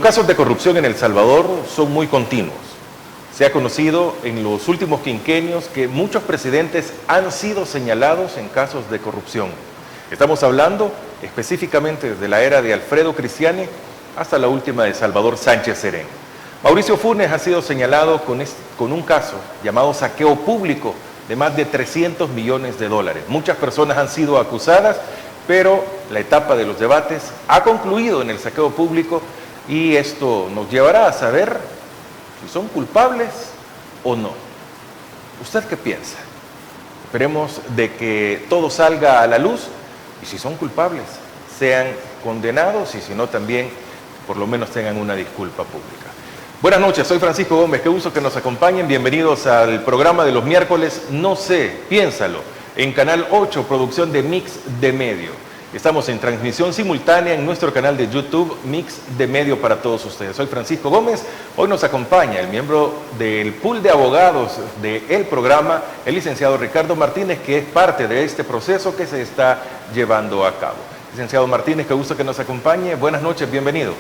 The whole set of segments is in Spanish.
casos de corrupción en El Salvador son muy continuos. Se ha conocido en los últimos quinquenios que muchos presidentes han sido señalados en casos de corrupción. Estamos hablando específicamente desde la era de Alfredo Cristiani hasta la última de Salvador Sánchez Serén. Mauricio Funes ha sido señalado con un caso llamado saqueo público de más de 300 millones de dólares. Muchas personas han sido acusadas, pero la etapa de los debates ha concluido en el saqueo público y esto nos llevará a saber si son culpables o no. ¿Usted qué piensa? Esperemos de que todo salga a la luz y si son culpables, sean condenados y si no también, por lo menos tengan una disculpa pública. Buenas noches, soy Francisco Gómez, qué gusto que nos acompañen. Bienvenidos al programa de los miércoles No sé, piénsalo, en Canal 8, producción de Mix de Medio. Estamos en transmisión simultánea en nuestro canal de YouTube, Mix de Medio para todos ustedes. Soy Francisco Gómez, hoy nos acompaña el miembro del pool de abogados del programa, el licenciado Ricardo Martínez, que es parte de este proceso que se está llevando a cabo. Licenciado Martínez, qué gusto que nos acompañe. Buenas noches, bienvenido.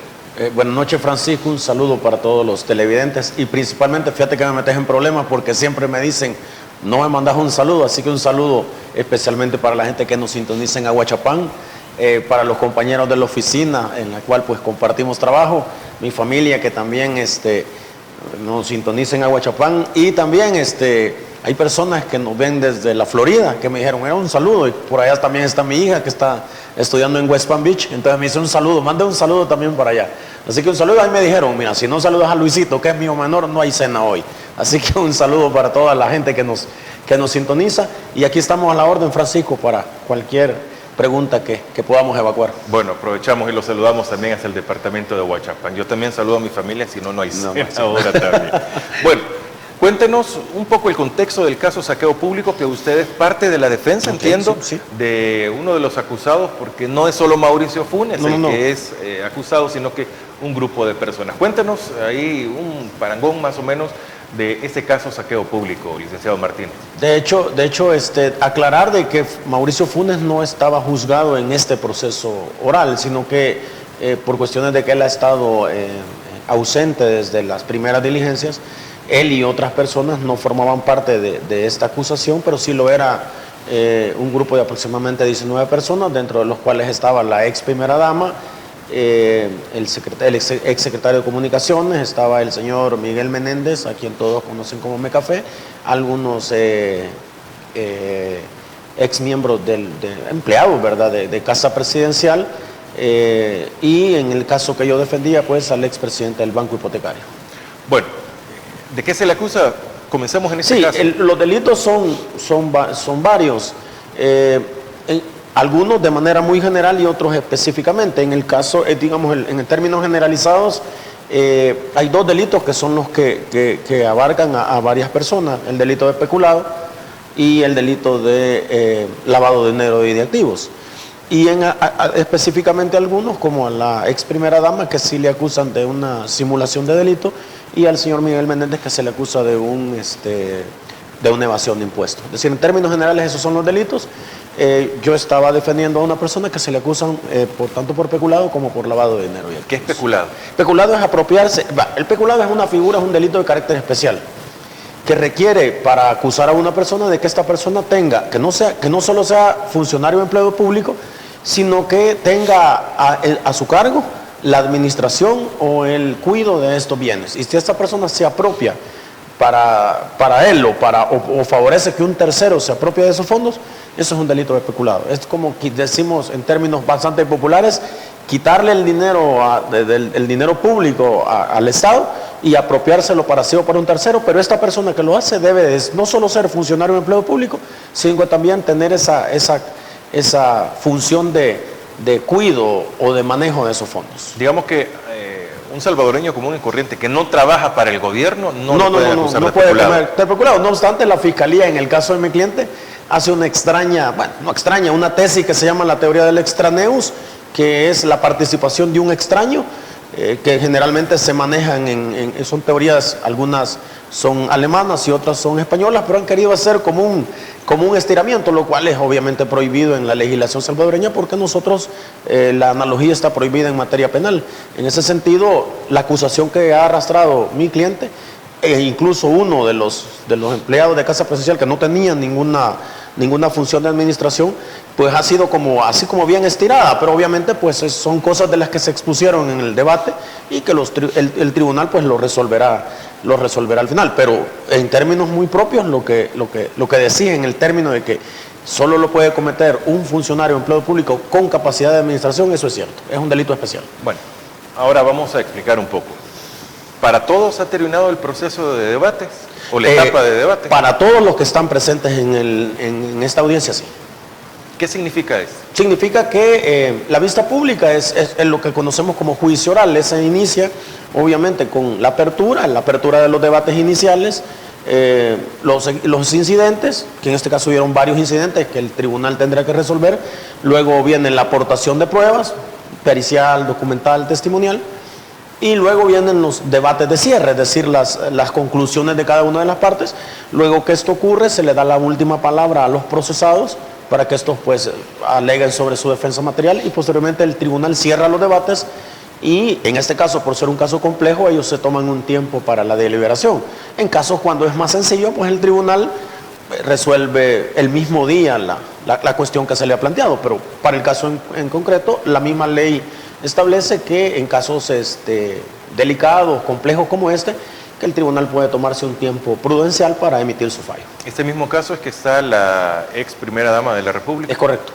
Buenas noches, Francisco, un saludo para todos los televidentes y principalmente, fíjate que me metes en problemas porque siempre me dicen, no me mandas un saludo, así que un saludo especialmente para la gente que nos sintoniza en Aguachapán, para los compañeros de la oficina en la cual pues compartimos trabajo, mi familia que también nos sintoniza en Aguachapán y también hay personas que nos ven desde la Florida que me dijeron, un saludo, y por allá también está mi hija que está estudiando en West Palm Beach, entonces me dice un saludo, mande un saludo también para allá. Así que un saludo, ahí me dijeron, mira, si no saludas a Luisito, que es mi hijo menor, no hay cena hoy. Así que un saludo para toda la gente que nos sintoniza y aquí estamos a la orden, Francisco, para cualquier pregunta que podamos evacuar. Bueno, aprovechamos y los saludamos también hacia el departamento de Huachapán. Yo también saludo a mi familia, si no, no hay cena ahora también. Bueno, cuéntenos un poco el contexto del caso saqueo público, que usted es parte de la defensa, entiendo, sí. De uno de los acusados, porque no es solo Mauricio Funes que es acusado, sino que un grupo de personas. Cuéntenos ahí un parangón más o menos de este caso saqueo público, licenciado Martínez. De hecho, aclarar de que Mauricio Funes no estaba juzgado en este proceso oral, sino que por cuestiones de que él ha estado ausente desde las primeras diligencias, él y otras personas no formaban parte de esta acusación, pero sí lo era un grupo de aproximadamente 19 personas, dentro de los cuales estaba la ex primera dama, el ex secretario de Comunicaciones, estaba el señor Miguel Menéndez, a quien todos conocen como Mecafé, algunos ex miembros empleados, ¿verdad?, de Casa Presidencial, y en el caso que yo defendía, pues al expresidente del Banco Hipotecario. Bueno, ¿de qué se le acusa? Comencemos en este caso. Sí, los delitos son varios, algunos de manera muy general y otros específicamente. En el caso, digamos, en términos generalizados, hay dos delitos que son los que abarcan a varias personas: el delito de peculado y el delito de lavado de dinero y de activos. Y específicamente algunos, como a la ex primera dama, que sí le acusan de una simulación de delito, y al señor Miguel Menéndez, que se le acusa de una evasión de impuestos. Es decir, en términos generales esos son los delitos. Yo estaba defendiendo a una persona que se le acusan tanto por peculado como por lavado de dinero. ¿Qué es peculado? Peculado es apropiarse. El peculado es una figura, es un delito de carácter especial que requiere para acusar a una persona de que esta persona tenga, que no solo sea funcionario o empleado público, sino que tenga a su cargo la administración o el cuidado de estos bienes. Y si esta persona se apropia para él o favorece que un tercero se apropie de esos fondos, eso es un delito de peculado. Es como decimos en términos bastante populares, quitarle el dinero público al Estado y apropiárselo para sí o para un tercero, pero esta persona que lo hace debe no solo ser funcionario o empleado público, sino también tener esa función de cuidado o de manejo de esos fondos. Digamos que un salvadoreño común y corriente que no trabaja para el gobierno no puede acusar de peculado. No obstante, la Fiscalía, en el caso de mi cliente, hace una tesis que se llama la teoría del extraneus, que es la participación de un extraño, que generalmente se manejan son teorías, algunas son alemanas y otras son españolas, pero han querido hacer como como un estiramiento, lo cual es obviamente prohibido en la legislación salvadoreña porque nosotros, la analogía está prohibida en materia penal. En ese sentido, la acusación que ha arrastrado mi cliente, e incluso uno de los empleados de Casa Presidencial que no tenían ninguna función de administración, pues ha sido así como bien estirada, pero obviamente pues son cosas de las que se expusieron en el debate y que el tribunal pues lo resolverá al final. Pero en términos muy propios, lo que decía en el término de que solo lo puede cometer un funcionario de empleo público con capacidad de administración, eso es cierto, es un delito especial. Bueno, ahora vamos a explicar un poco. ¿Para todos ha terminado el proceso de debates o la etapa de debate? Para todos los que están presentes en esta audiencia, sí. ¿Qué significa eso? Significa que la vista pública es lo que conocemos como juicio oral. Esa inicia, obviamente, con la apertura de los debates iniciales, los incidentes, que en este caso hubieron varios incidentes que el tribunal tendrá que resolver. Luego viene la aportación de pruebas, pericial, documental, testimonial. Y luego vienen los debates de cierre, es decir, las conclusiones de cada una de las partes. Luego que esto ocurre, se le da la última palabra a los procesados para que estos pues aleguen sobre su defensa material y posteriormente el tribunal cierra los debates y en este caso, por ser un caso complejo, ellos se toman un tiempo para la deliberación. En casos cuando es más sencillo, pues el tribunal resuelve el mismo día la cuestión que se le ha planteado, pero para el caso en concreto, la misma ley establece que en casos delicados, complejos como este, que el tribunal puede tomarse un tiempo prudencial para emitir su fallo. Este mismo caso es que está la ex primera dama de la República. Es correcto,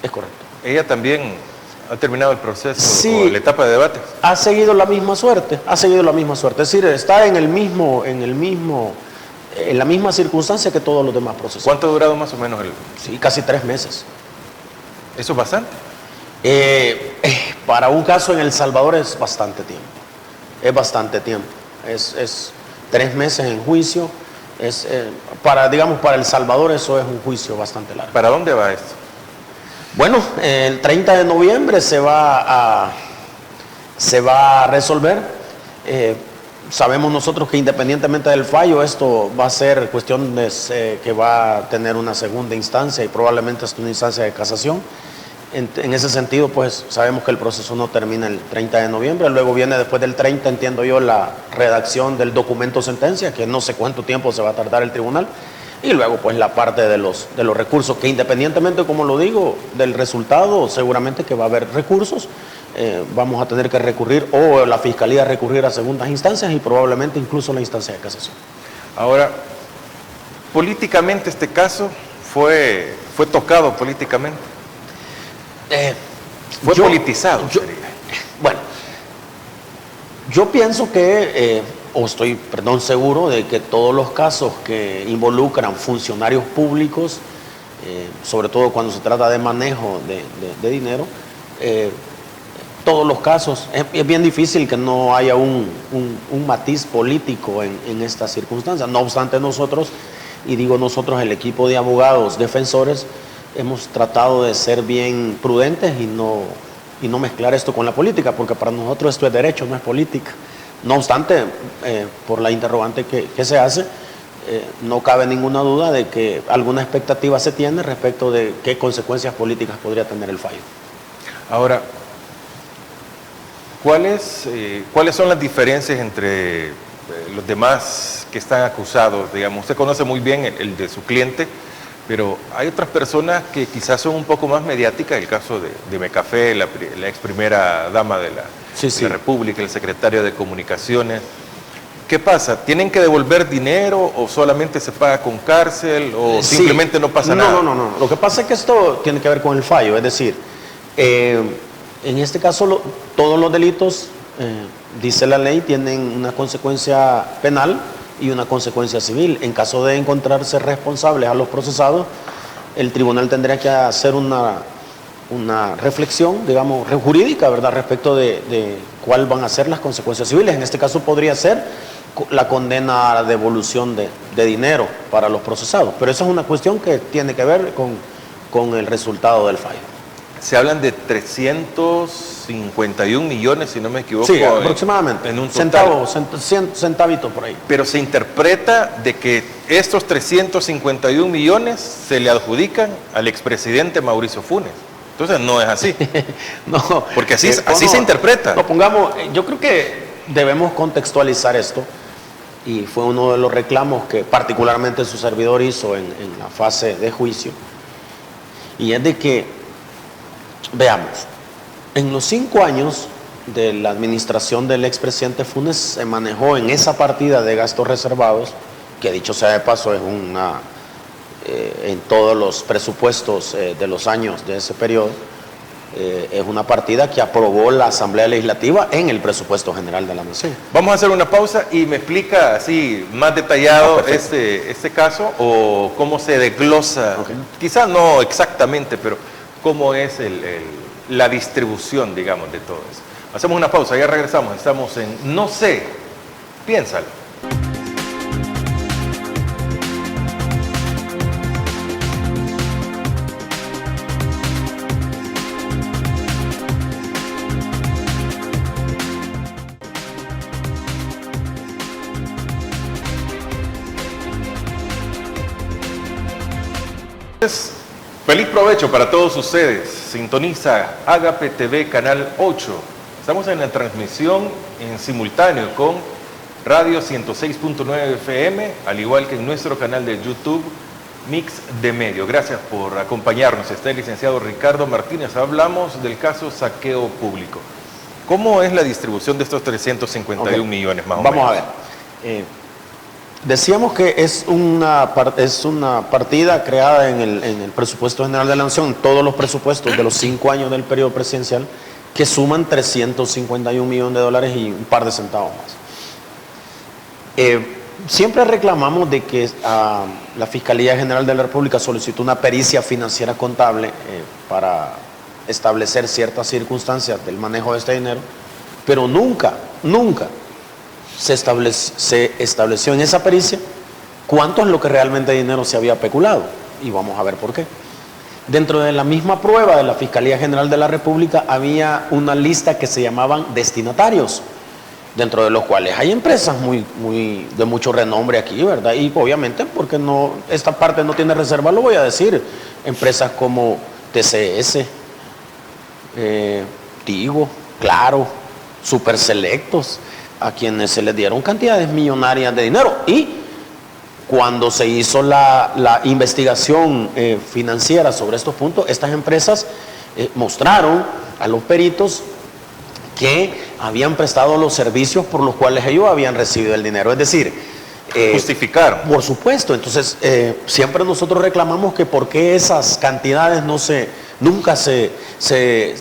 es correcto. Ella también ha terminado el proceso, sí, o la etapa de debate. Ha seguido la misma suerte, es decir, está en la misma circunstancia que todos los demás procesos. ¿Cuánto ha durado más o menos Sí, casi 3 meses. ¿Eso es bastante? Para un caso en El Salvador es bastante tiempo. Es bastante tiempo. Es 3 meses en juicio. Para El Salvador eso es un juicio bastante largo. ¿Para dónde va esto? Bueno, el 30 de noviembre se va a resolver. Sabemos nosotros que independientemente del fallo, esto va a ser cuestión que va a tener una segunda instancia y probablemente hasta una instancia de casación. En ese sentido, pues sabemos que el proceso no termina el 30 de noviembre, luego viene después del 30, entiendo yo, la redacción del documento sentencia, que no sé cuánto tiempo se va a tardar el tribunal, y luego pues la parte de los recursos, que independientemente, como lo digo, del resultado, seguramente que va a haber recursos, vamos a tener que recurrir, o la Fiscalía recurrir a segundas instancias y probablemente incluso la instancia de casación. Ahora, políticamente este caso fue tocado políticamente. Fue politizado. Bueno, yo pienso que, estoy seguro de que todos los casos que involucran funcionarios públicos, sobre todo cuando se trata de manejo de dinero, todos los casos, es bien difícil que no haya un matiz político en estas circunstancias. No obstante, nosotros, y digo nosotros, el equipo de abogados defensores, hemos tratado de ser bien prudentes y no mezclar esto con la política, porque para nosotros esto es derecho, no es política. No obstante, por la interrogante que se hace, no cabe ninguna duda de que alguna expectativa se tiene respecto de qué consecuencias políticas podría tener el fallo. Ahora, ¿cuáles son las diferencias entre los demás que están acusados? Digamos, usted conoce muy bien el de su cliente, pero hay otras personas que quizás son un poco más mediáticas, el caso de Mecafé, la ex primera dama de la República, el secretario de Comunicaciones. ¿Qué pasa? ¿Tienen que devolver dinero o solamente se paga con cárcel o simplemente no pasa nada? No. Lo que pasa es que esto tiene que ver con el fallo, es decir, en este caso todos los delitos, dice la ley, tienen una consecuencia penal y una consecuencia civil. En caso de encontrarse responsables a los procesados, el tribunal tendría que hacer una reflexión, digamos, jurídica, ¿verdad?, respecto de cuáles van a ser las consecuencias civiles. En este caso podría ser la condena a la devolución de dinero para los procesados, pero esa es una cuestión que tiene que ver con el resultado del fallo. Se hablan de 351 millones, si no me equivoco. Sí, aproximadamente. En un total. Centavitos por ahí. Pero se interpreta de que estos 351 millones se le adjudican al expresidente Mauricio Funes. Entonces no es así. No, porque así se interpreta. No, pongamos, yo creo que debemos contextualizar esto, y fue uno de los reclamos que particularmente su servidor hizo en la fase de juicio, y es de que, veamos, en los 5 años de la administración del expresidente Funes se manejó en esa partida de gastos reservados, que dicho sea de paso es una, en todos los presupuestos de los años de ese periodo, es una partida que aprobó la Asamblea Legislativa en el presupuesto general de la Nación. Vamos a hacer una pausa y me explica así más detallado este caso, o cómo se desglosa, quizás no exactamente, pero cómo es la distribución, digamos, de todo eso. Hacemos una pausa, ya regresamos, estamos en No sé, piénsalo. Feliz provecho para todos ustedes. Sintoniza Agape TV Canal 8. Estamos en la transmisión en simultáneo con Radio 106.9 FM, al igual que en nuestro canal de YouTube Mix de Medio. Gracias por acompañarnos. Está el licenciado Ricardo Martínez. Hablamos del caso saqueo público. ¿Cómo es la distribución de estos 351 millones más o menos? Vamos a ver. Decíamos que es una partida creada en el presupuesto general de la Nación, todos los presupuestos de los 5 años del periodo presidencial, que suman 351 millones de dólares y un par de centavos más. Siempre reclamamos de que la Fiscalía General de la República solicitó una pericia financiera contable para establecer ciertas circunstancias del manejo de este dinero, pero nunca se estableció en esa pericia cuánto es lo que realmente dinero se había peculado, y vamos a ver por qué. Dentro de la misma prueba de la Fiscalía General de la República había una lista que se llamaban destinatarios, dentro de los cuales hay empresas de mucho renombre aquí, ¿verdad? Y obviamente, porque esta parte no tiene reserva, lo voy a decir, empresas como TCS, Tigo, Claro, Superselectos, a quienes se les dieron cantidades millonarias de dinero. Y cuando se hizo la investigación financiera sobre estos puntos, estas empresas mostraron a los peritos que habían prestado los servicios por los cuales ellos habían recibido el dinero. Es decir, justificaron. Por supuesto. Entonces, siempre nosotros reclamamos que por qué esas cantidades nunca se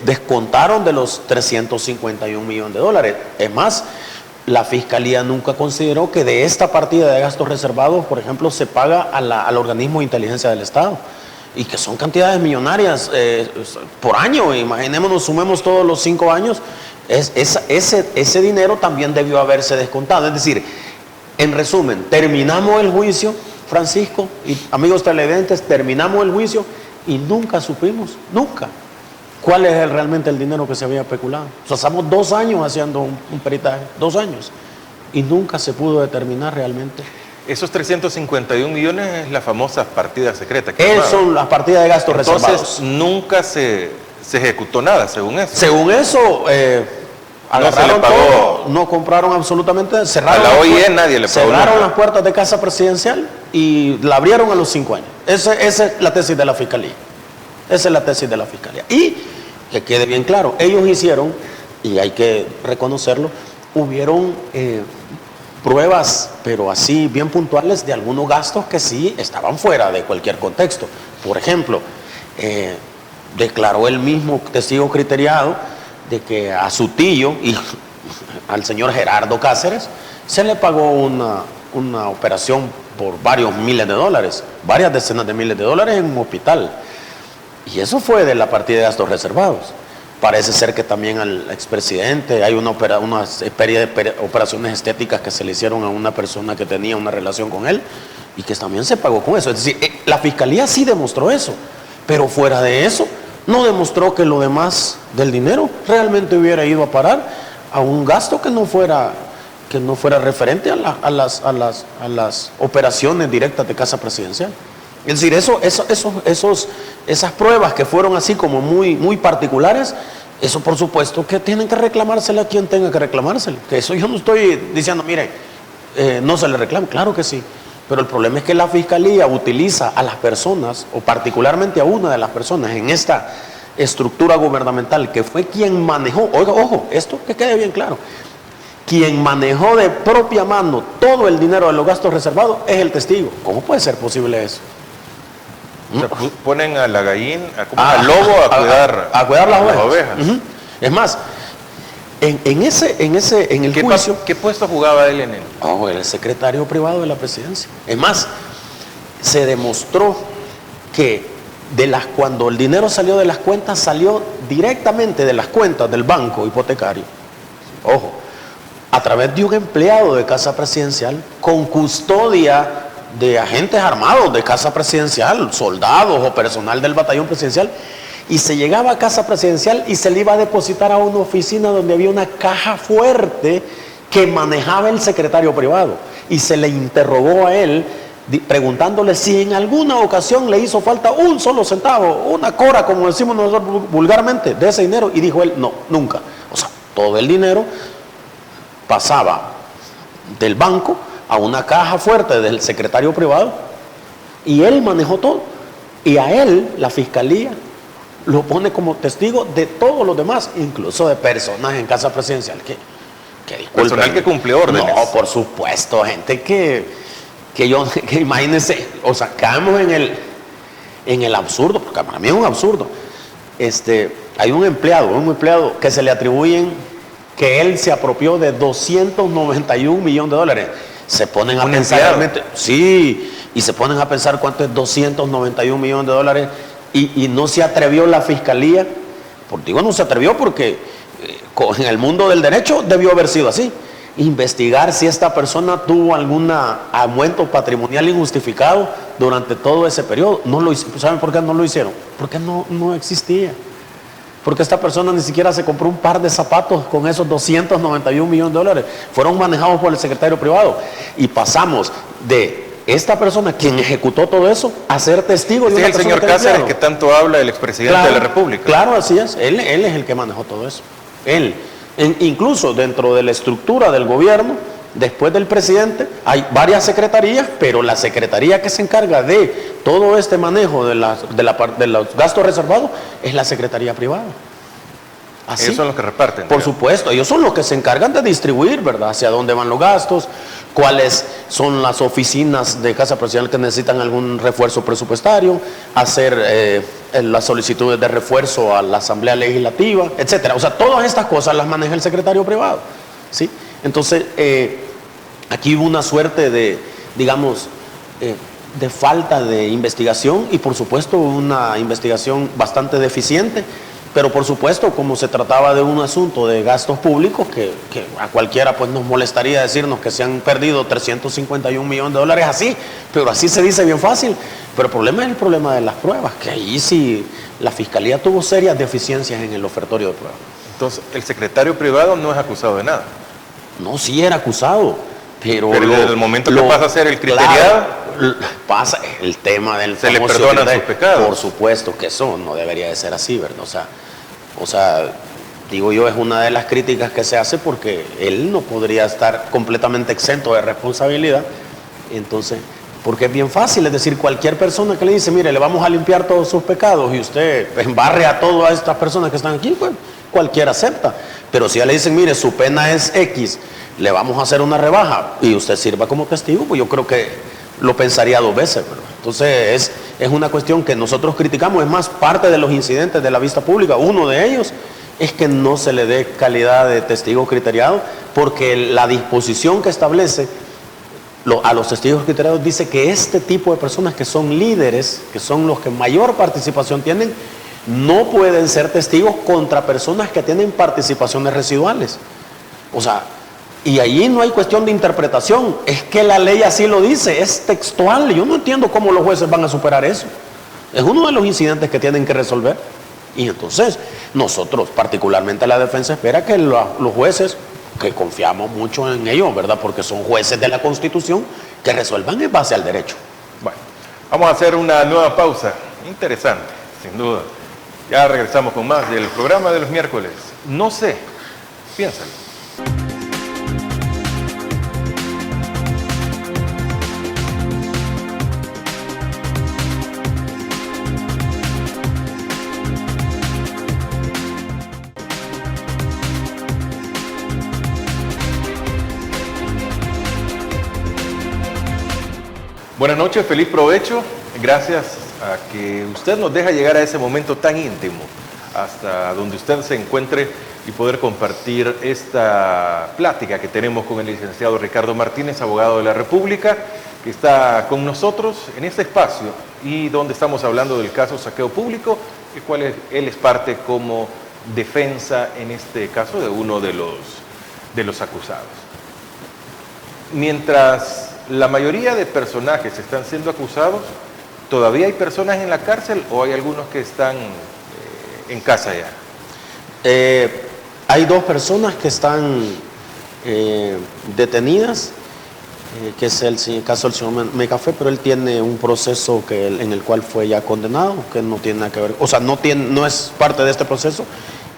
descontaron de los 351 millones de dólares. Es más, la Fiscalía nunca consideró que de esta partida de gastos reservados, por ejemplo, se paga al organismo de inteligencia del Estado, y que son cantidades millonarias por año. Imaginémonos, sumemos todos los 5 años, ese dinero también debió haberse descontado. Es decir, en resumen, terminamos el juicio, Francisco y amigos televidentes, terminamos el juicio y nunca supimos, nunca, cuál es realmente el dinero que se había peculado. O sea, estamos 2 años haciendo un peritaje, 2 años, y nunca se pudo determinar realmente. Esos 351 millones es la famosa partida secreta. Son las partidas de gastos reservados. Entonces, nunca se ejecutó nada, según eso. Según eso, agarraron todo, no compraron absolutamente, cerraron. A la OIE nadie le pagó nada. Cerraron las puertas de Casa Presidencial y la abrieron a los 5 años. Esa es la tesis de la Fiscalía. Esa es la tesis de la Fiscalía. Y que quede bien claro, ellos hicieron, y hay que reconocerlo, hubieron pruebas, pero así bien puntuales, de algunos gastos que sí estaban fuera de cualquier contexto. Por ejemplo, declaró el mismo testigo criteriado de que a su tío y al señor Gerardo Cáceres se le pagó una operación por varios miles de dólares, varias decenas de miles de dólares en un hospital. Y eso fue de la partida de gastos reservados. Parece ser que también al expresidente hay una serie de operaciones estéticas que se le hicieron a una persona que tenía una relación con él y que también se pagó con eso. Es decir, la Fiscalía sí demostró eso, pero fuera de eso no demostró que lo demás del dinero realmente hubiera ido a parar a un gasto que no fuera que no fuera referente a las operaciones directas de Casa Presidencial. Es decir, esas pruebas que fueron así como muy particulares, eso por supuesto que tienen que reclamársela a quien tenga que reclamársela. Que eso yo no estoy diciendo, mire, no se le reclama, claro que sí. Pero el problema es que la Fiscalía utiliza a las personas, o particularmente a una de las personas en esta estructura gubernamental, que fue quien manejó, oiga, ojo, esto que quede bien claro, quien manejó de propia mano todo el dinero de los gastos reservados es el testigo. ¿Cómo puede ser posible eso? O sea, ponen a la gallina, al lobo a cuidar las ovejas. ovejas. Es más, en el juicio... ¿Qué puesto jugaba él en él? El secretario privado de la presidencia. Es más, se demostró que cuando el dinero salió de las cuentas, salió directamente de las cuentas del banco hipotecario. Ojo, a través de un empleado de Casa Presidencial con custodia de agentes armados de Casa Presidencial, soldados o personal del batallón presidencial, y se llegaba a Casa Presidencial y se le iba a depositar a una oficina donde había una caja fuerte que manejaba el secretario privado, y se le interrogó a él preguntándole si en alguna ocasión le hizo falta un solo centavo, una cora, como decimos nosotros vulgarmente, de ese dinero, y dijo él, no, nunca. O sea, todo el dinero pasaba del banco a una caja fuerte del secretario privado, y él manejó todo, y a él la Fiscalía lo pone como testigo de todos los demás, incluso de personas en Casa Presidencial que personal que cumplió órdenes. No, por supuesto, gente que imagínense, o sea, caemos en el absurdo, porque para mí es un absurdo. Hay un empleado que se le atribuyen que él se apropió de 291 millones de dólares. Se ponen a pensar realmente, sí, y se ponen a pensar cuánto es 291 millones de dólares, y no se atrevió la Fiscalía, no se atrevió porque en el mundo del derecho debió haber sido así, investigar si esta persona tuvo algún aumento patrimonial injustificado durante todo ese periodo. No lo hicieron. ¿Saben por qué no lo hicieron? Porque no existía. Porque esta persona ni siquiera se compró un par de zapatos con esos 291 millones de dólares. Fueron manejados por el secretario privado. Y pasamos de esta persona, quien ejecutó todo eso, a ser testigo de una persona. Sí, el señor Cáceres, que tanto habla del expresidente de la República. Claro, así es. Él es el que manejó todo eso. Él. Incluso dentro de la estructura del gobierno, después del presidente, hay varias secretarías, pero la secretaría que se encarga de todo este manejo de los gastos reservados es la secretaría privada. ¿Así? Ellos son los que reparten. Por supuesto, ellos son los que se encargan de distribuir, ¿verdad? Hacia dónde van los gastos, cuáles son las oficinas de Casa Presidencial que necesitan algún refuerzo presupuestario, hacer las solicitudes de refuerzo a la Asamblea Legislativa, etcétera. O sea, todas estas cosas las maneja el secretario privado, ¿sí? Entonces, aquí hubo una suerte de, digamos, de falta de investigación, y por supuesto una investigación bastante deficiente. Pero por supuesto, como se trataba de un asunto de gastos públicos, que a cualquiera pues nos molestaría decirnos que se han perdido 351 millones de dólares así, pero así se dice bien fácil. Pero el problema es el problema de las pruebas, que ahí sí la Fiscalía tuvo serias deficiencias en el ofertorio de pruebas. Entonces, el secretario privado no es acusado de nada. No, sí era acusado, pero desde el momento que pasa a ser el criteriado, claro, pasa el tema del se le perdonan sus pecados. Por supuesto que eso no debería de ser así, ¿verdad? O sea, digo yo, es una de las críticas que se hace, porque él no podría estar completamente exento de responsabilidad. Entonces, porque es bien fácil, es decir, cualquier persona que le dice, mire, le vamos a limpiar todos sus pecados, y usted embarre a todas estas personas que están aquí, pues cualquiera acepta. Pero si ya le dicen, mire, su pena es X, le vamos a hacer una rebaja, y usted sirva como testigo, pues yo creo que lo pensaría dos veces, ¿verdad? Entonces es una cuestión que nosotros criticamos. Es más, parte de los incidentes de la vista pública, uno de ellos es que no se le dé calidad de testigo criteriado, porque la disposición que establece a los testigos criteriados dice que este tipo de personas que son líderes, que son los que mayor participación tienen, no pueden ser testigos contra personas que tienen participaciones residuales. O sea, y allí no hay cuestión de interpretación, es que la ley así lo dice, es textual. Yo no entiendo cómo los jueces van a superar eso. Es uno de los incidentes que tienen que resolver. Y entonces nosotros, particularmente la defensa, espera que los jueces que confiamos mucho en ellos, ¿verdad? Porque son jueces de la Constitución que resuelvan en base al derecho. Bueno, vamos a hacer una nueva pausa. Interesante, sin duda. Ya regresamos con más del programa de los miércoles. No sé, piénsalo. Buenas noches, feliz provecho. Gracias a que usted nos deja llegar a ese momento tan íntimo, hasta donde usted se encuentre y poder compartir esta plática que tenemos con el licenciado Ricardo Martínez, abogado de la República, que está con nosotros en este espacio y donde estamos hablando del caso saqueo público, el cual él es parte como defensa, en este caso, de uno de los acusados. Mientras la mayoría de personajes están siendo acusados, ¿todavía hay personas en la cárcel o hay algunos que están en casa ya? Hay 2 personas que están detenidas, que es el caso del señor Mecafé, pero él tiene un proceso en el cual fue ya condenado, que no tiene nada que ver, o sea, no es parte de este proceso,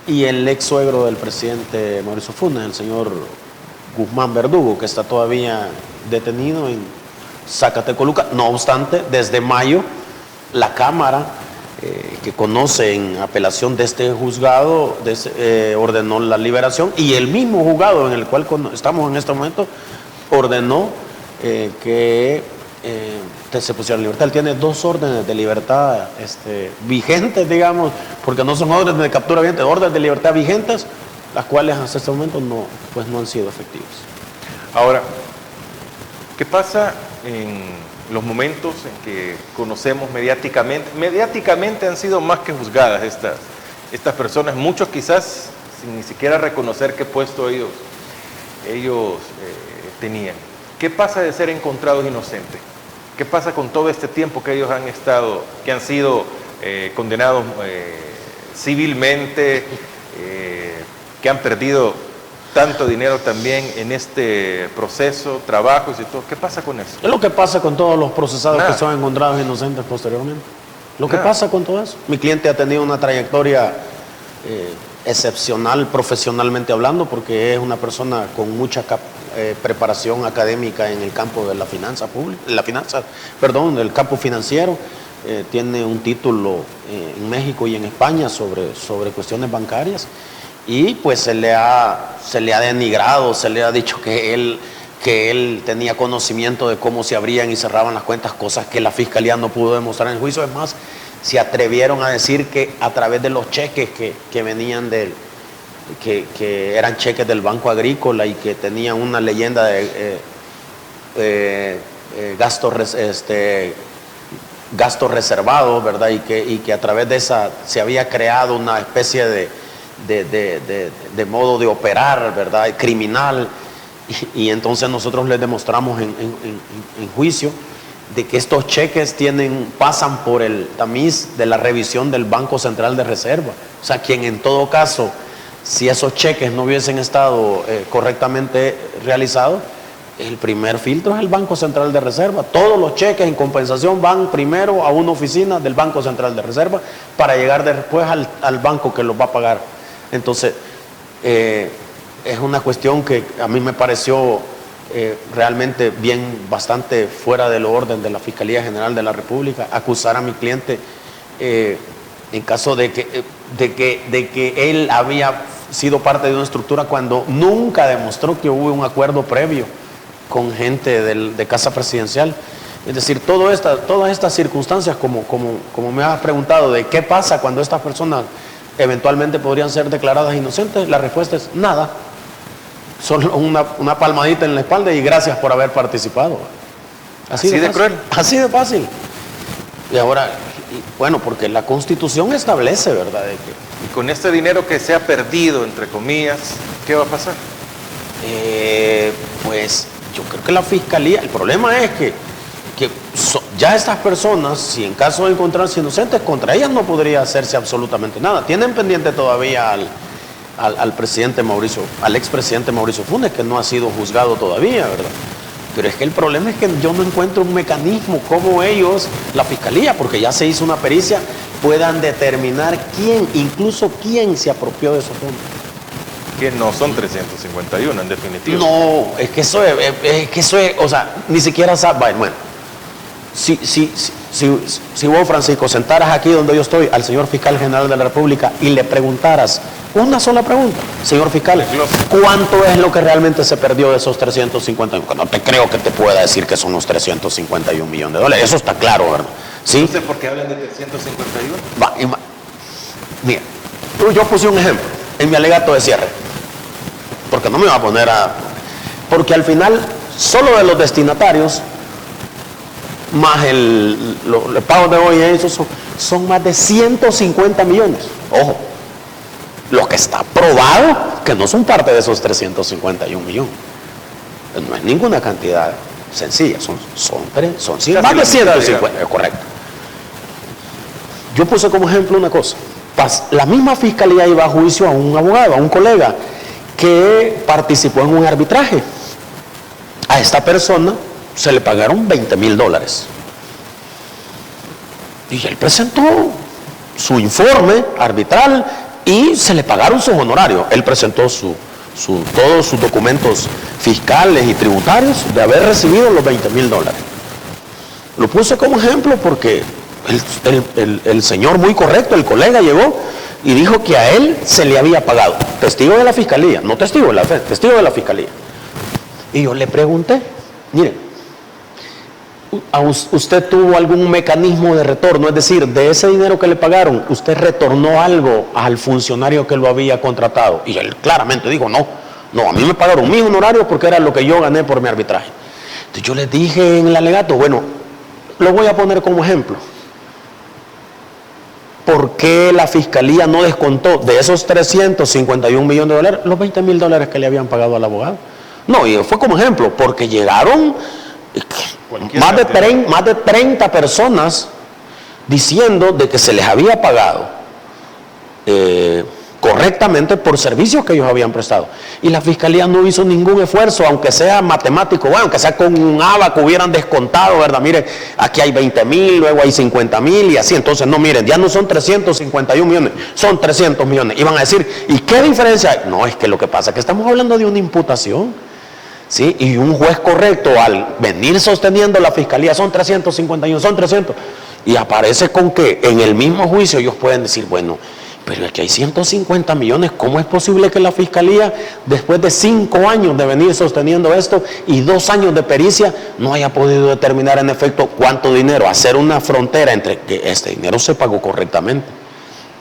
y el ex suegro del presidente Mauricio Funes, el señor Guzmán Verdugo, que está todavía detenido en Zacatecoluca. No obstante, desde mayo, la Cámara, que conoce en apelación de este juzgado, ordenó la liberación, y el mismo juzgado en el cual estamos en este momento ordenó que se pusiera en libertad. Él tiene 2 órdenes de libertad vigentes, digamos, porque no son órdenes de captura vigentes, órdenes de libertad vigentes, las cuales hasta este momento no han sido efectivas. Ahora, ¿qué pasa en los momentos en que conocemos mediáticamente han sido más que juzgadas estas personas, muchos quizás sin ni siquiera reconocer qué puesto ellos tenían? ¿Qué pasa de ser encontrados inocentes? ¿Qué pasa con todo este tiempo que ellos que han sido condenados civilmente, que han perdido tanto dinero también en este proceso, trabajos y todo? ¿Qué pasa con eso? Es lo que pasa con todos los procesados Nada. que son encontrados inocentes posteriormente. Lo que Nada. pasa con todo eso. Mi cliente ha tenido una trayectoria excepcional profesionalmente hablando, porque es una persona con mucha preparación académica en el campo de la finanza pública, del campo financiero. Tiene un título en México y en España sobre cuestiones bancarias. Y pues se le ha denigrado, se le ha dicho que él tenía conocimiento de cómo se abrían y cerraban las cuentas, cosas que la Fiscalía no pudo demostrar en el juicio. Es más, se atrevieron a decir que a través de los cheques que venían que eran cheques del Banco Agrícola y que tenían una leyenda de gastos reservados, ¿verdad? Y que a través de esa se había creado una especie de modo de operar, ¿verdad? Criminal. Y entonces nosotros les demostramos en juicio de que estos cheques pasan por el tamiz de la revisión del Banco Central de Reserva. O sea, quien en todo caso, si esos cheques no hubiesen estado correctamente realizados, el primer filtro es el Banco Central de Reserva. Todos los cheques en compensación van primero a una oficina del Banco Central de Reserva para llegar después al banco que los va a pagar. Entonces, es una cuestión que a mí me pareció realmente bastante fuera del orden de la Fiscalía General de la República, acusar a mi cliente en caso de que él había sido parte de una estructura cuando nunca demostró que hubo un acuerdo previo con gente de Casa Presidencial. Es decir, todas estas circunstancias, como me has preguntado, de qué pasa cuando estas personas eventualmente podrían ser declaradas inocentes, la respuesta es nada. Solo una palmadita en la espalda y gracias por haber participado. Así de cruel. Así de fácil. Y ahora, bueno, porque la Constitución establece, ¿verdad? Y con este dinero que se ha perdido, entre comillas, ¿qué va a pasar? Pues yo creo que la Fiscalía, el problema es que ya estas personas, si en caso de encontrarse inocentes, contra ellas no podría hacerse absolutamente nada. Tienen pendiente todavía al presidente Mauricio, al expresidente Mauricio Funes, que no ha sido juzgado todavía, ¿verdad? Pero es que el problema es que yo no encuentro un mecanismo como ellos, la fiscalía, porque ya se hizo una pericia, puedan determinar quién, incluso quién se apropió de esos fondos. Que no son 351 en definitiva. No, es que eso es, o sea, ni siquiera sabe. Bueno, si vos, Francisco, sentaras aquí donde yo estoy al señor fiscal general de la República y le preguntaras una sola pregunta, señor fiscal, ¿cuánto es lo que realmente se perdió de esos 351? No te creo que te pueda decir que son los 351 millones de dólares, eso está claro, ¿verdad? ¿Sí? No sé por qué hablan de 351. Mira, yo puse un ejemplo en mi alegato de cierre, porque no me va a poner a... Porque al final, solo de los destinatarios, más el pago de hoy, esos son más de 150 millones. Ojo, lo que está probado que no son parte de esos 351 millones. No es ninguna cantidad sencilla, son más de 150, es correcto. Yo puse como ejemplo una cosa. La misma fiscalía iba a juicio a un abogado, a un colega, que participó en un arbitraje. A esta persona se le pagaron $20,000. Y él presentó su informe arbitral y se le pagaron sus honorarios. Él presentó todos sus documentos fiscales y tributarios de haber recibido los $20,000. Lo puse como ejemplo porque el señor muy correcto, el colega, llegó y dijo que a él se le había pagado. Testigo de la fiscalía, no testigo de la fe, testigo de la fiscalía. Y yo le pregunté, mire, ¿usted tuvo algún mecanismo de retorno? Es decir, de ese dinero que le pagaron, ¿usted retornó algo al funcionario que lo había contratado? Y él claramente dijo, no, a mí me pagaron mis honorarios porque era lo que yo gané por mi arbitraje. Entonces yo les dije en el alegato, bueno, lo voy a poner como ejemplo. ¿Por qué la fiscalía no descontó de esos 351 millones de dólares los $20,000 que le habían pagado al abogado? No, y fue como ejemplo, porque llegaron más de 30 personas diciendo de que se les había pagado correctamente por servicios que ellos habían prestado. Y la fiscalía no hizo ningún esfuerzo, aunque sea matemático, bueno, aunque sea con un abaco hubieran descontado, ¿verdad? Mire, aquí hay 20,000, luego hay 50,000 y así. Entonces, no, miren, ya no son 351 millones, son 300 millones. Y van a decir, ¿y qué diferencia hay? No, es que lo que pasa es que estamos hablando de una imputación, ¿sí? Y un juez correcto, al venir sosteniendo la fiscalía, son 351, son 300. Y aparece con que en el mismo juicio ellos pueden decir, bueno, pero es que hay 150 millones, ¿cómo es posible que la fiscalía, después de 5 años de venir sosteniendo esto y 2 años de pericia, no haya podido determinar en efecto cuánto dinero, hacer una frontera entre que este dinero se pagó correctamente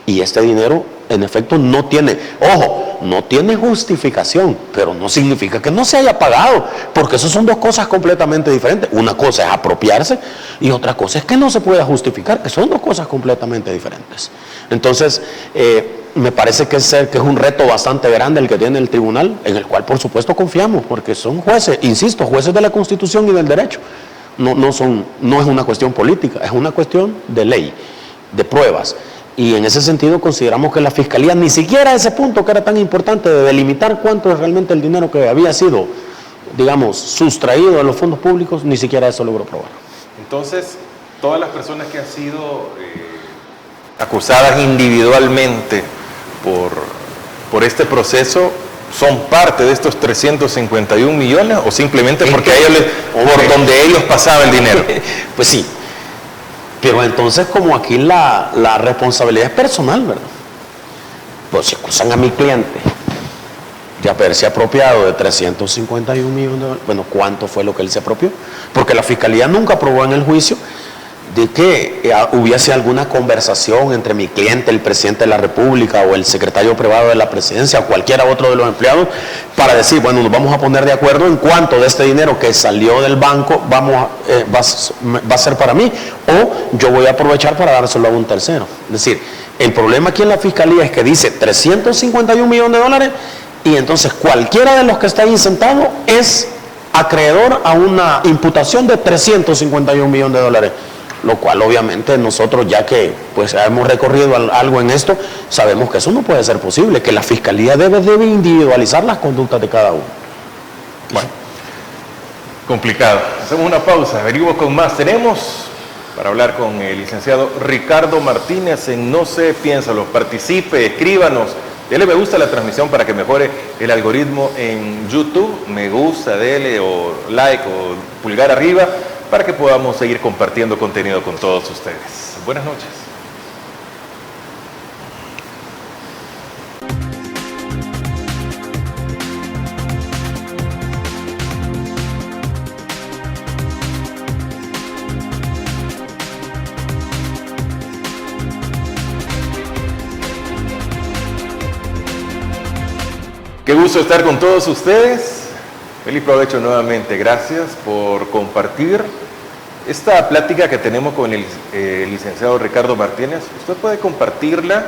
y este dinero en efecto no tiene, ojo, no tiene justificación, pero no significa que no se haya pagado, porque eso son dos cosas completamente diferentes. Una cosa es apropiarse y otra cosa es que no se pueda justificar, que son dos cosas completamente diferentes. Entonces, me parece que es un reto bastante grande el que tiene el tribunal, en el cual por supuesto confiamos, porque son jueces, insisto, jueces de la Constitución y del derecho. No es una cuestión política, es una cuestión de ley, de pruebas. Y en ese sentido consideramos que la Fiscalía ni siquiera a ese punto que era tan importante de delimitar cuánto es realmente el dinero que había sido, digamos, sustraído de los fondos públicos, ni siquiera eso logró probar. Entonces, todas las personas que han sido acusadas individualmente por este proceso son parte de estos 351 millones o simplemente porque a ellos por donde ellos pasaban el dinero. Pues sí. Pero entonces, como aquí la responsabilidad es personal, ¿verdad? Pues si acusan a mi cliente de haberse apropiado de 351 millones de dólares, bueno, ¿cuánto fue lo que él se apropió? Porque la fiscalía nunca probó en el juicio de que hubiese alguna conversación entre mi cliente, el presidente de la República o el secretario privado de la presidencia o cualquiera otro de los empleados para decir, bueno, nos vamos a poner de acuerdo en cuánto de este dinero que salió del banco va a ser para mí o yo voy a aprovechar para dárselo a un tercero. Es decir, el problema aquí en la fiscalía es que dice 351 millones de dólares y entonces cualquiera de los que está ahí sentado es acreedor a una imputación de 351 millones de dólares. lo cual obviamente nosotros, ya que pues hemos recorrido algo en esto, sabemos que eso no puede ser posible, que la Fiscalía debe individualizar las conductas de cada uno. Bueno, complicado. Hacemos una pausa, averiguo con más. Tenemos para hablar con el licenciado Ricardo Martínez en No sé, piénsalo. Participe, escríbanos. Dele me gusta a la transmisión para que mejore el algoritmo en YouTube. Me gusta, dele o like o pulgar arriba para que podamos seguir compartiendo contenido con todos ustedes. Buenas noches. Qué gusto estar con todos ustedes. Feliz provecho nuevamente. Gracias por compartir esta plática que tenemos con el licenciado Ricardo Martínez. Usted puede compartirla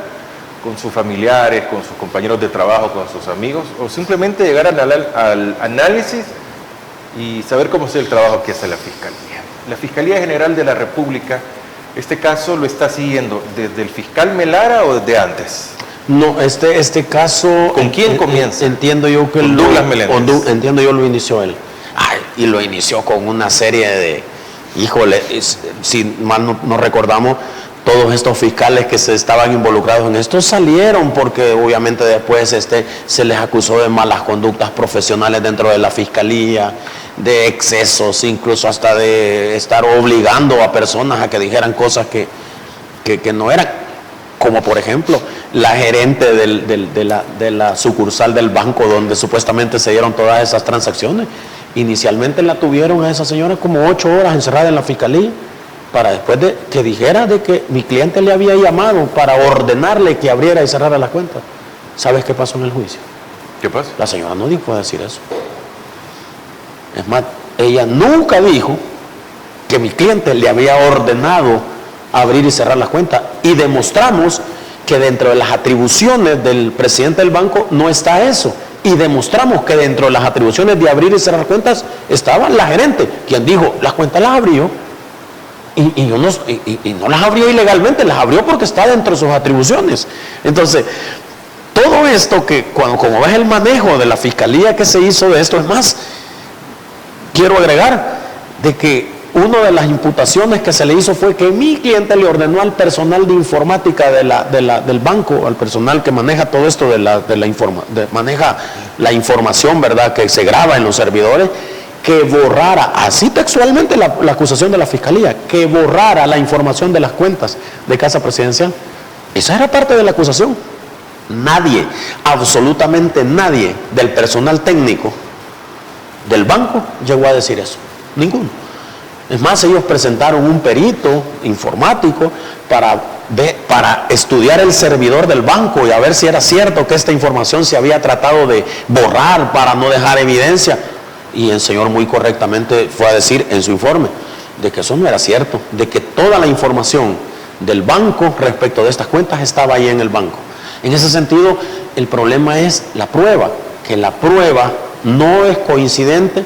con sus familiares, con sus compañeros de trabajo, con sus amigos, o simplemente llegar al análisis y saber cómo es el trabajo que hace la Fiscalía. La Fiscalía General de la República, este caso lo está siguiendo desde el fiscal Melara o desde antes. No, este caso... ¿Con quién comienza? Entiendo yo que... Con Douglas Meléndez. Entiendo yo lo inició él. Y lo inició con una serie de... Híjole, si mal no recordamos, todos estos fiscales que se estaban involucrados en esto salieron porque obviamente después se les acusó de malas conductas profesionales dentro de la Fiscalía, de excesos, incluso hasta de estar obligando a personas a que dijeran cosas que no eran. Como por ejemplo, la gerente de la sucursal del banco donde supuestamente se dieron todas esas transacciones. Inicialmente la tuvieron a esa señora como 8 horas encerrada en la Fiscalía para después de que dijera de que mi cliente le había llamado para ordenarle que abriera y cerrara la cuenta. ¿Sabes qué pasó en el juicio? ¿Qué pasa? La señora no dijo decir eso. Es más, ella nunca dijo que mi cliente le había ordenado abrir y cerrar las cuentas, y demostramos que dentro de las atribuciones del presidente del banco no está eso, y demostramos que dentro de las atribuciones de abrir y cerrar cuentas estaba la gerente, quien dijo, las cuentas las abrió, y no las abrió ilegalmente, las abrió porque está dentro de sus atribuciones. Entonces, todo esto que como ves el manejo de la Fiscalía que se hizo de esto, es más, quiero agregar de que una de las imputaciones que se le hizo fue que mi cliente le ordenó al personal de informática del banco, al personal que maneja todo esto maneja la información, ¿verdad?, que se graba en los servidores, que borrara, así textualmente la acusación de la Fiscalía, que borrara la información de las cuentas de Casa Presidencial. Esa era parte de la acusación. Nadie, absolutamente nadie del personal técnico del banco llegó a decir eso. Ninguno. Es más, ellos presentaron un perito informático para estudiar el servidor del banco y a ver si era cierto que esta información se había tratado de borrar para no dejar evidencia. Y el señor muy correctamente fue a decir en su informe de que eso no era cierto, de que toda la información del banco respecto de estas cuentas estaba ahí en el banco. En ese sentido, el problema es la prueba, que la prueba no es coincidente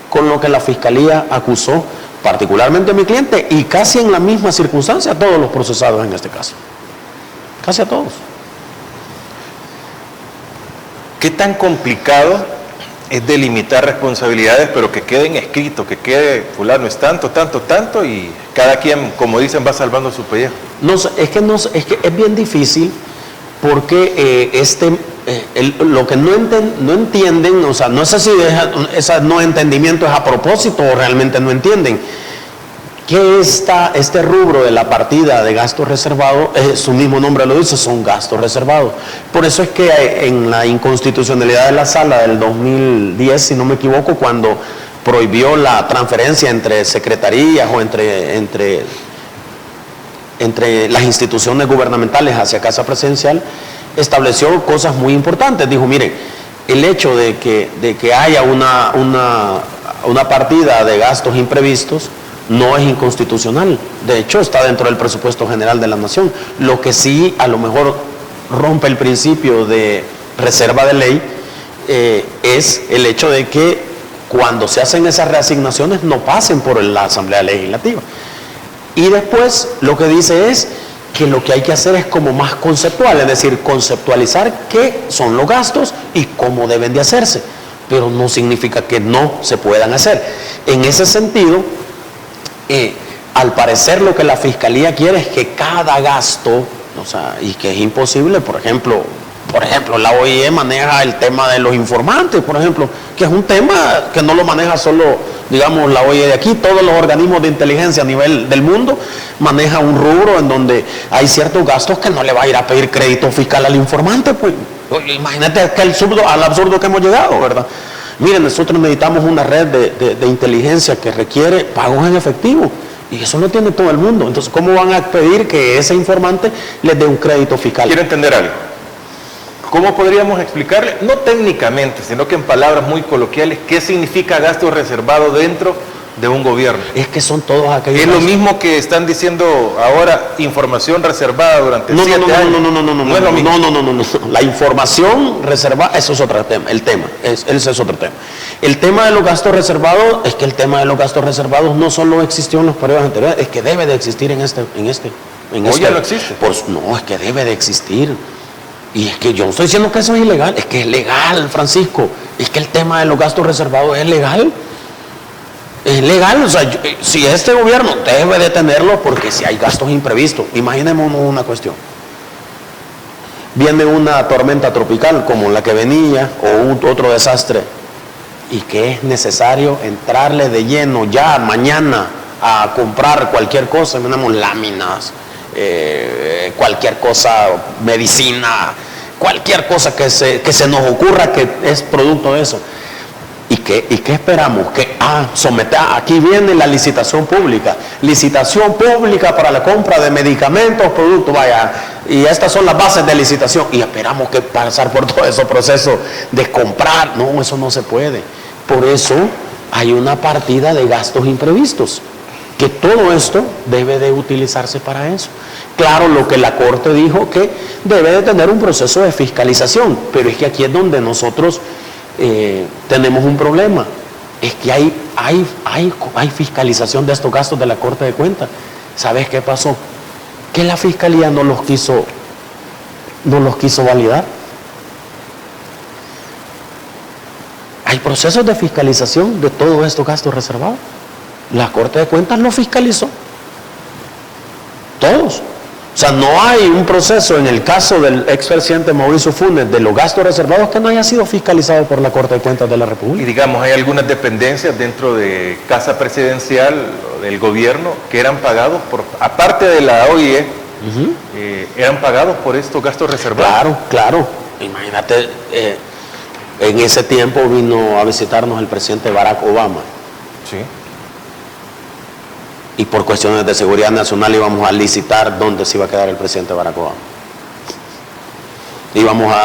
con lo que la Fiscalía acusó, particularmente a mi cliente, y casi en la misma circunstancia a todos los procesados en este caso. Casi a todos. ¿Qué tan complicado es delimitar responsabilidades, pero que queden escritos, que quede fulano es tanto, tanto, tanto, y cada quien, como dicen, va salvando su pellejo? Es que es bien difícil porque lo que no entienden, o sea, no sé si ese no entendimiento es a propósito o realmente no entienden que este rubro de la partida de gastos reservados, su mismo nombre lo dice, son gastos reservados. Por eso es que en la inconstitucionalidad de la sala del 2010, si no me equivoco, cuando prohibió la transferencia entre secretarías o entre las instituciones gubernamentales hacia Casa Presidencial, estableció cosas muy importantes. Dijo, miren, el hecho de que haya una partida de gastos imprevistos no es inconstitucional. De hecho, está dentro del presupuesto general de la nación. Lo que sí a lo mejor rompe el principio de reserva de ley es el hecho de que cuando se hacen esas reasignaciones no pasen por la Asamblea Legislativa. Y después lo que dice es que lo que hay que hacer es como más conceptual, es decir, conceptualizar qué son los gastos y cómo deben de hacerse, pero no significa que no se puedan hacer. En ese sentido, al parecer lo que la Fiscalía quiere es que cada gasto, o sea, y que es imposible, por ejemplo, la OIE maneja el tema de los informantes, por ejemplo, que es un tema que no lo maneja solo, digamos, la OIE de aquí, todos los organismos de inteligencia a nivel del mundo manejan un rubro en donde hay ciertos gastos que no le va a ir a pedir crédito fiscal al informante, pues imagínate al absurdo que hemos llegado, ¿verdad? Miren, nosotros necesitamos una red de inteligencia que requiere pagos en efectivo. Y eso no tiene todo el mundo. Entonces, ¿cómo van a pedir que ese informante les dé un crédito fiscal? Quiero entender algo. ¿Cómo podríamos explicarle, no técnicamente, sino que en palabras muy coloquiales, qué significa gasto reservado dentro de un gobierno? Es que son todos aquellos... Es lo mismo que están diciendo ahora, información reservada durante 7 años. No. La información reservada, eso es otro tema. Ese es otro tema. El tema de los gastos reservados, es que el tema de los gastos reservados no solo existió en los periodos anteriores, es que debe de existir en este. ¿Hoy ya no existe? Pues no, es que debe de existir. Y es que yo no estoy diciendo que eso es ilegal, es que es legal, Francisco. Es que el tema de los gastos reservados es legal. Es legal, o sea, si este gobierno debe de tenerlo, porque si hay gastos imprevistos, imaginémonos una cuestión. Viene una tormenta tropical como la que venía, o otro desastre, y que es necesario entrarle de lleno ya mañana a comprar cualquier cosa, tenemos láminas, cualquier cosa, medicina, cualquier cosa que se nos ocurra que es producto de eso. ¿Y qué esperamos? Aquí viene la licitación pública para la compra de medicamentos, productos, vaya, y estas son las bases de licitación, y esperamos que pasar por todo ese proceso de comprar. No, eso no se puede. Por eso hay una partida de gastos imprevistos, que todo esto debe de utilizarse para eso. Claro, lo que la Corte dijo que debe de tener un proceso de fiscalización, pero es que aquí es donde nosotros tenemos un problema. Es que hay fiscalización de estos gastos de la Corte de Cuentas. ¿Sabes qué pasó? Que la Fiscalía no los quiso validar. Hay procesos de fiscalización de todos estos gastos reservados. La Corte de Cuentas los fiscalizó. Todos. O sea, no hay un proceso en el caso del expresidente Mauricio Funes de los gastos reservados que no haya sido fiscalizado por la Corte de Cuentas de la República. Y digamos, hay algunas dependencias dentro de Casa Presidencial del gobierno que eran pagados aparte de la OIE, eran pagados por estos gastos reservados. Claro. Imagínate, en ese tiempo vino a visitarnos el presidente Barack Obama. Sí. Y por cuestiones de seguridad nacional íbamos a licitar dónde se iba a quedar el presidente Barack Obama.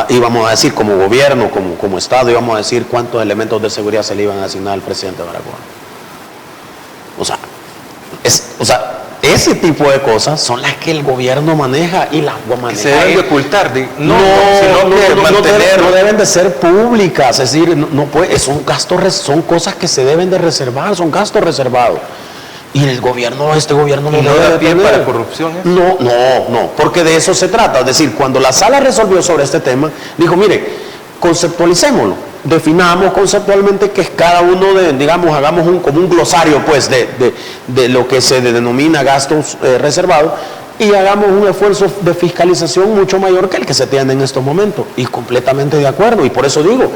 Íbamos a decir como gobierno, como Estado, íbamos a decir cuántos elementos de seguridad se le iban a asignar al presidente Barack Obama. O sea, ese tipo de cosas son las que el gobierno maneja y las maneja. Se deben de ocultar, no deben de ser públicas, es decir, son cosas que se deben de reservar, son gastos reservados. Y este gobierno no da pie para corrupción. No, porque de eso se trata. Es decir, cuando la sala resolvió sobre este tema, dijo, mire, conceptualicémoslo, definamos conceptualmente que es cada uno digamos, hagamos como un glosario, pues, de lo que se denomina gastos reservados, y hagamos un esfuerzo de fiscalización mucho mayor que el que se tiene en estos momentos. Y completamente de acuerdo. Y por eso digo,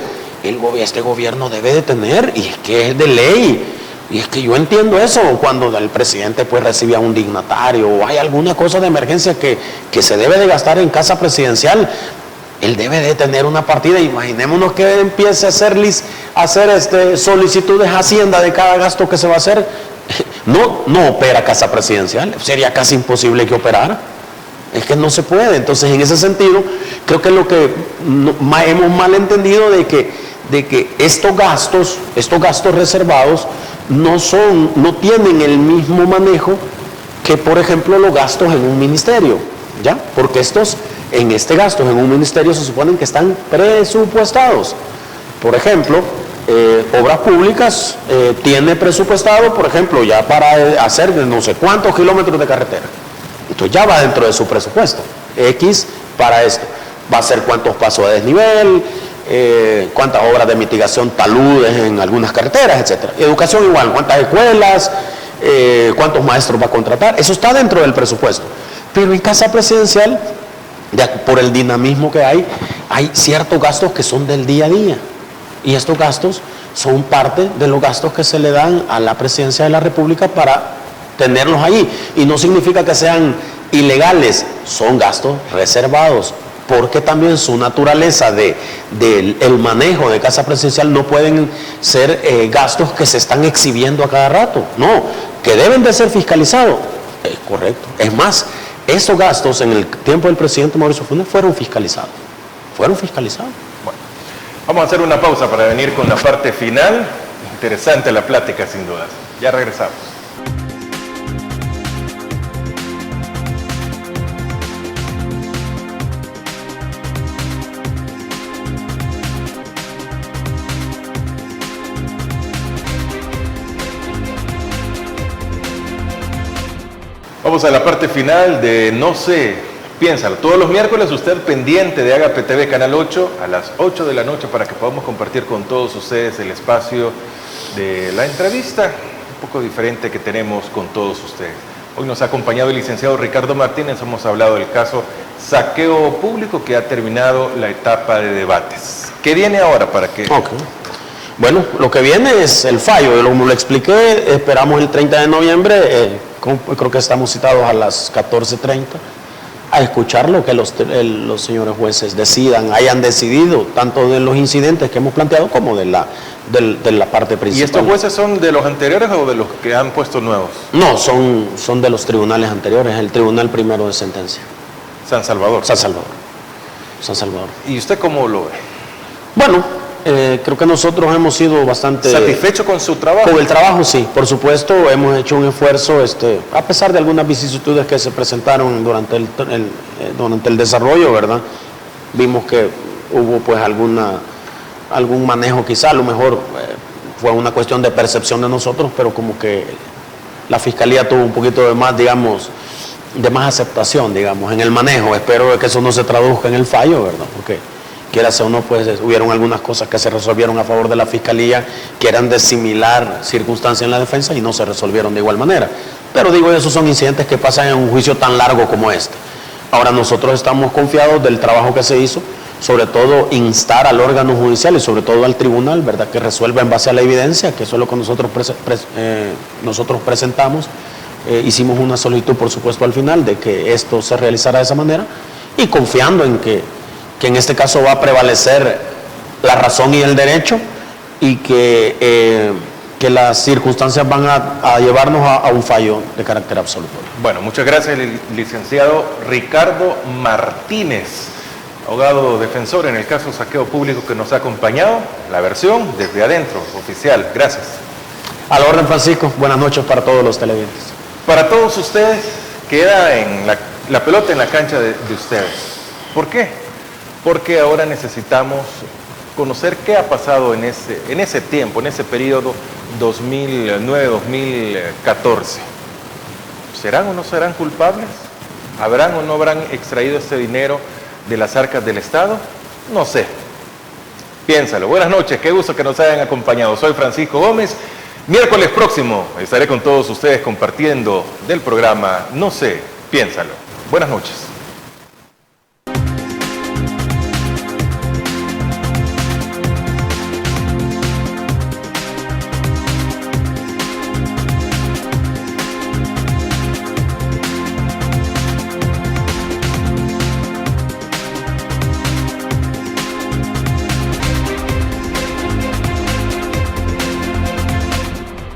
este gobierno debe de tener, y es que es de ley. Y es que yo entiendo eso, cuando el presidente pues recibe a un dignatario o hay alguna cosa de emergencia que se debe de gastar en Casa Presidencial, él debe de tener una partida. Imaginémonos que empiece a hacer solicitudes a Hacienda de cada gasto que se va a hacer. No opera Casa Presidencial, sería casi imposible que operara. Es que no se puede. Entonces, en ese sentido, creo que lo que hemos malentendido de que estos gastos reservados no tienen el mismo manejo que, por ejemplo, los gastos en un ministerio, ¿ya? Porque gastos en un ministerio se suponen que están presupuestados. Por ejemplo, Obras Públicas tiene presupuestado, por ejemplo, ya para hacer de no sé cuántos kilómetros de carretera. Entonces ya va dentro de su presupuesto. X para esto. Va a ser cuántos pasos de desnivel, cuántas obras de mitigación, taludes en algunas carreteras, etc. Educación igual, cuántas escuelas, cuántos maestros va a contratar. Eso está dentro del presupuesto. Pero en Casa Presidencial, por el dinamismo que hay ciertos gastos que son del día a día. Y estos gastos son parte de los gastos que se le dan a la Presidencia de la República para tenerlos ahí. Y no significa que sean ilegales, son gastos reservados, porque también su naturaleza del manejo de Casa Presidencial no pueden ser gastos que se están exhibiendo a cada rato. No, que deben de ser fiscalizados. Es correcto. Es más, esos gastos en el tiempo del presidente Mauricio Funes fueron fiscalizados. Fueron fiscalizados. Bueno, vamos a hacer una pausa para venir con la parte final. Interesante la plática, sin duda. Ya regresamos. Vamos a la parte final de No sé, piénsalo. Todos los miércoles usted pendiente de Agape TV Canal 8 a las 8 de la noche para que podamos compartir con todos ustedes el espacio de la entrevista un poco diferente que tenemos con todos ustedes. Hoy nos ha acompañado el licenciado Ricardo Martínez. Hemos hablado del caso saqueo público que ha terminado la etapa de debates. ¿Qué viene ahora para que...? Okay. Bueno, lo que viene es el fallo. Como lo expliqué, esperamos el 30 de noviembre, creo que estamos citados a las 14:30, a escuchar lo que los señores jueces decidan, hayan decidido, tanto de los incidentes que hemos planteado como de la parte principal. ¿Y estos jueces son de los anteriores o de los que han puesto nuevos? No, son de los tribunales anteriores, el Tribunal Primero de Sentencia. San Salvador. San Salvador. ¿Y usted cómo lo ve? Bueno, creo que nosotros hemos sido bastante... ¿Satisfecho con su trabajo? Con el trabajo, sí. Por supuesto, hemos hecho un esfuerzo, a pesar de algunas vicisitudes que se presentaron durante el desarrollo, ¿verdad? Vimos que hubo pues algún manejo, quizá a lo mejor fue una cuestión de percepción de nosotros, pero como que la Fiscalía tuvo un poquito de más, digamos, de más aceptación, digamos, en el manejo. Espero que eso no se traduzca en el fallo, ¿verdad? Porque quiera sea o no, pues hubieron algunas cosas que se resolvieron a favor de la Fiscalía que eran de similar circunstancia en la defensa y no se resolvieron de igual manera. Pero digo, esos son incidentes que pasan en un juicio tan largo como este. Ahora nosotros estamos confiados del trabajo que se hizo, sobre todo instar al órgano judicial y sobre todo al tribunal, ¿verdad?, que resuelva en base a la evidencia, que eso es lo que nosotros presentamos. Hicimos una solicitud, por supuesto, al final de que esto se realizara de esa manera y confiando en que en este caso va a prevalecer la razón y el derecho y que las circunstancias van a llevarnos a un fallo de carácter absoluto. Bueno, muchas gracias, licenciado Ricardo Martínez, abogado defensor en el caso saqueo público, que nos ha acompañado. La versión desde adentro, oficial. Gracias. A la orden, Francisco. Buenas noches para todos los televidentes. Para todos ustedes, queda en la pelota en la cancha de ustedes. ¿Por qué? Porque ahora necesitamos conocer qué ha pasado en ese tiempo, en ese periodo 2009-2014. ¿Serán o no serán culpables? ¿Habrán o no habrán extraído este dinero de las arcas del Estado? No sé. Piénsalo. Buenas noches, qué gusto que nos hayan acompañado. Soy Francisco Gómez. Miércoles próximo estaré con todos ustedes compartiendo del programa No sé, piénsalo. Buenas noches.